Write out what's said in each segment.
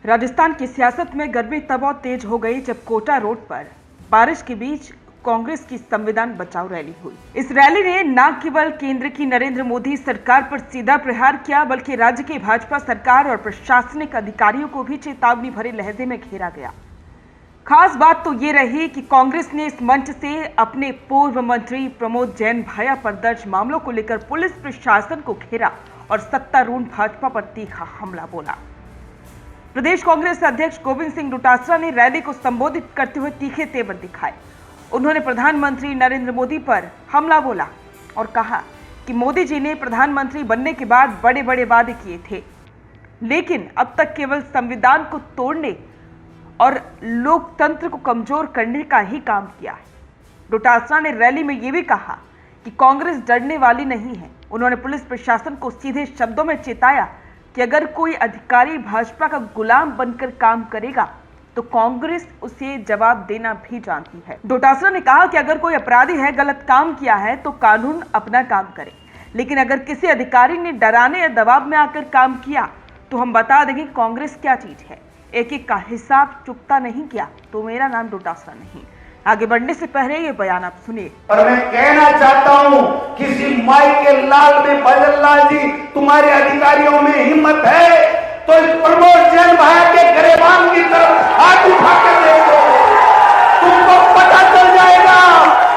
राजस्थान की सियासत में गर्मी तब और तेज हो गई जब कोटा रोड पर बारिश के बीच कांग्रेस की संविधान बचाओ रैली हुई। इस रैली ने न केवल केंद्र की नरेंद्र मोदी सरकार पर सीधा प्रहार किया, बल्कि राज्य की भाजपा सरकार और प्रशासनिक अधिकारियों को भी चेतावनी भरे लहजे में घेरा गया। खास बात तो ये रही कि कांग्रेस ने इस मंच से अपने पूर्व मंत्री प्रमोद जैन भाया पर दर्ज मामलों को लेकर पुलिस प्रशासन को घेरा और सत्तारूढ़ भाजपा पर तीखा हमला बोला। प्रदेश कांग्रेस अध्यक्ष गोविंद सिंह डोटासरा ने रैली को संबोधित करते हुए तीखे तेवर दिखाए। उन्होंने प्रधानमंत्री नरेंद्र मोदी पर हमला बोला और कहा कि मोदी जी ने प्रधानमंत्री बनने के बाद बड़े बड़े वादे किए थे, लेकिन अब तक केवल संविधान को तोड़ने और लोकतंत्र को कमजोर करने का ही काम किया है। डोटासरा ने रैली में यह भी कहा कि कांग्रेस डरने वाली नहीं है। उन्होंने पुलिस प्रशासन को सीधे शब्दों में चेताया कि अगर कोई अधिकारी भाजपा का गुलाम बनकर काम करेगा तो कांग्रेस उसे जवाब देना भी जानती है। डोटासरा ने कहा कि अगर कोई अपराधी है, गलत काम किया है तो कानून अपना काम करे, लेकिन अगर किसी अधिकारी ने डराने या दबाव में आकर काम किया तो हम बता देंगे कांग्रेस क्या चीज है। एक एक का हिसाब चुकता नहीं किया तो मेरा नाम डोटासरा नहीं। आगे बढ़ने से पहले ये बयान आप सुनिए। और मैं कहना चाहता हूं, किसी माई के लाल में भजन लाल जी तुम्हारे अधिकारियों में हिम्मत है तो इस प्रमोद जैन भाई के गरेबान की तरफ हाथ उठा कर देखो, तुमको पता चल जाएगा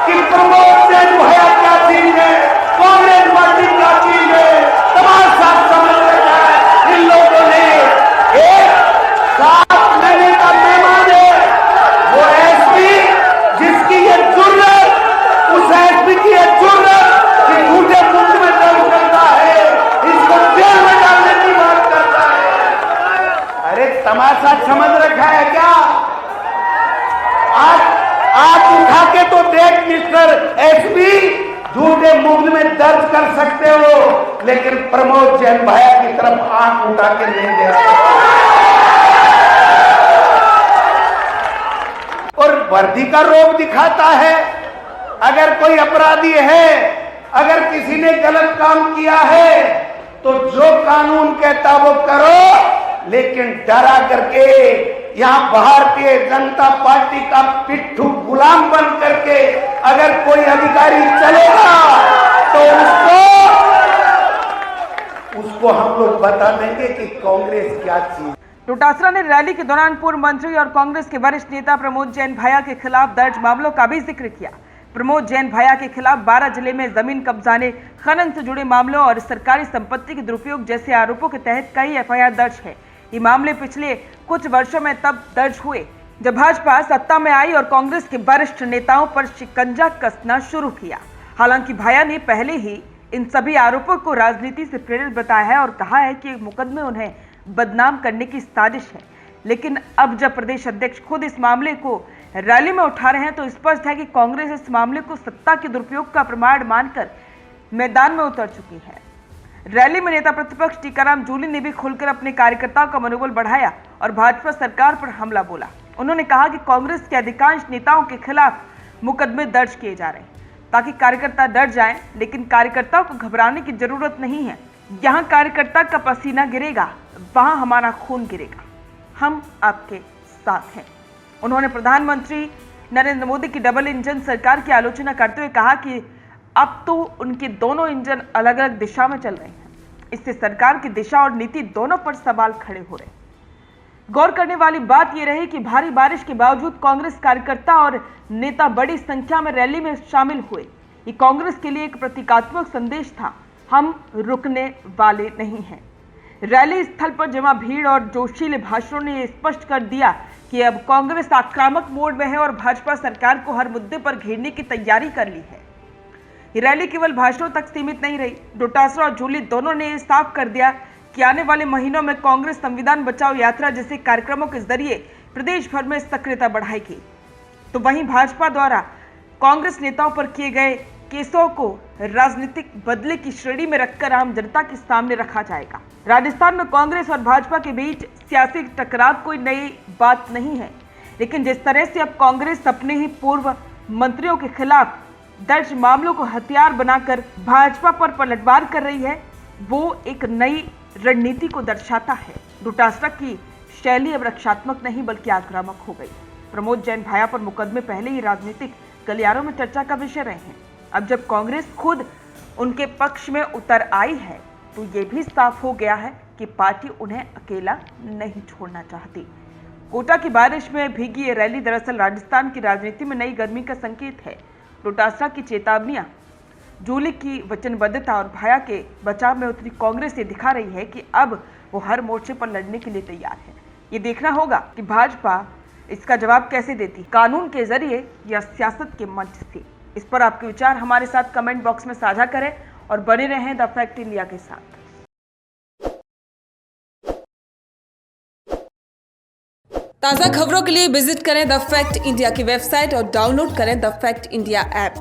कि प्रमोद जैन भैया क्या चीज है, कांग्रेस पार्टी क्या चीज है। तमाम साथ समझ रखा है इन लोगों ने। एक 7 महीने का मेहमान है वो एसपी, जिसकी ये जुर्रत, उस एसपी की ये जुर्रत कि झूठे मुल्क में दर्ज करता है, इसको जेल में डालने की बात करता है। अरे तमाशा समझ रखा है क्या? आप उठा के तो देख मिस्टर एसपी, झूठे मुल्क में दर्ज कर सकते हो, लेकिन प्रमोद जैन भाया की तरफ आंख उठा के नहीं दे सकते। और वर्दी का रोब दिखाता है। अगर कोई अपराधी है, अगर किसी ने गलत काम किया है तो जो कानून कहता वो करो, लेकिन डरा करके यहां भारतीय जनता पार्टी का पिट्ठू गुलाम बन करके अगर कोई अधिकारी चलेगा तो उसको हम लोग बता देंगे कि कांग्रेस क्या चीज। डोटासरा ने रैली के दौरान पूर्व मंत्री और कांग्रेस के वरिष्ठ नेता प्रमोद जैन भाया के खिलाफ दर्ज मामलों का भी जिक्र किया। प्रमोद जैन भाया के खिलाफ 12 जिले में जमीन कब्जाने, खनन से जुड़े मामलों और सरकारी संपत्ति के दुरुपयोग जैसे आरोपों के तहत कई एफआईआर दर्ज है। ये मामले पिछले कुछ वर्षों में तब दर्ज हुए जब भाजपा सत्ता में आई और कांग्रेस के वरिष्ठ नेताओं पर शिकंजा कसना शुरू किया। हालांकि भाया ने पहले ही इन सभी आरोपों को राजनीति से प्रेरित बताया है और कहा है कि मुकदमे उन्हें बदनाम करने की साजिश है। लेकिन अब जब प्रदेश अध्यक्ष खुद इस मामले को रैली में उठा रहे हैं तो स्पष्ट है कि कांग्रेस इस मामले को सत्ता के दुरुपयोग का प्रमाण मानकर मैदान में उतर चुकी है। रैली में नेता प्रतिपक्ष टीकाराम जूली ने भी खुलकर अपने कार्यकर्ताओं का मनोबल बढ़ाया और भाजपा सरकार पर हमला बोला। उन्होंने कहा कि कांग्रेस के अधिकांश नेताओं के खिलाफ मुकदमे दर्ज किए जा रहे हैं ताकि कार्यकर्ता डर जाएं, लेकिन कार्यकर्ताओं को घबराने की जरूरत नहीं है। यहाँ कार्यकर्ता का पसीना गिरेगा, वहां हमारा खून गिरेगा, हम आपके साथ हैं। उन्होंने प्रधानमंत्री नरेंद्र मोदी की डबल इंजन सरकार की आलोचना करते हुए कहा कि अब तो उनके दोनों इंजन अलग अलग दिशा में चल रहे हैं। इससे सरकार की दिशा और नीति दोनों पर सवाल खड़े हो रहे हैं। गौर करने वाली बात यह रही कि भारी बारिश के बावजूद कांग्रेस कार्यकर्ता और नेता बड़ी संख्या में रैली में शामिल हुए। ये कांग्रेस के लिए एक प्रतीकात्मक संदेश था, हम रुकने वाले नहीं हैं। रैली स्थल पर जमा भीड़ और जोशीले भाषणों ने स्पष्ट कर दिया कि अब कांग्रेस आक्रामक मोड में है और भाजपा सरकार को हर मुद्दे पर घेरने की तैयारी कर ली है। ये रैली केवल भाषणों तक सीमित नहीं रही। डोटासरा और जूली दोनों ने साफ कर दिया कि आने वाले महीनों में कांग्रेस संविधान बचाओ यात्रा जैसे कार्यक्रमों के जरिए प्रदेश भर में सक्रियता बढ़ाएगी। तो वहीं भाजपा द्वारा कांग्रेस नेताओं पर किए गए केसों को राजनीतिक बदले की श्रेणी में रखकर आम जनता के सामने रखा जाएगा। राजस्थान में कांग्रेस और भाजपा के बीच सियासी टकराव कोई नई बात नहीं है, लेकिन जिस तरह से अब कांग्रेस अपने ही पूर्व मंत्रियों के खिलाफ दर्ज मामलों को हथियार बनाकर भाजपा पर पलटवार कर रही है, वो एक नई रणनीति को दर्शाता है। डोटासरा की शैली अब रक्षात्मक नहीं बल्कि आक्रामक हो गई। प्रमोद जैन भाया पर मुकदमे पहले ही राजनीतिक गलियारों में चर्चा का विषय रहे हैं। अब जब कांग्रेस खुद उनके पक्ष में उतर आई है तो ये भी साफ हो गया है कि पार्टी उन्हें अकेला नहीं छोड़ना चाहती। कोटा की बारिश में भीगी ये रैली दरअसल राजस्थान की राजनीति में नई गर्मी का संकेत है। डोटासरा की चेतावनियां, जूली की वचनबद्धता और भाया के बचाव में उतरी कांग्रेस ये दिखा रही है कि अब वो हर मोर्चे पर लड़ने के लिए तैयार है। ये देखना होगा कि भाजपा इसका जवाब कैसे देती, कानून के जरिए या सियासत के मंच से। इस पर आपके विचार हमारे साथ कमेंट बॉक्स में साझा करें और बने रहें द फैक्ट इंडिया के साथ। ताज़ा खबरों के लिए विजिट करें द फैक्ट इंडिया की वेबसाइट और डाउनलोड करें द फैक्ट इंडिया ऐप।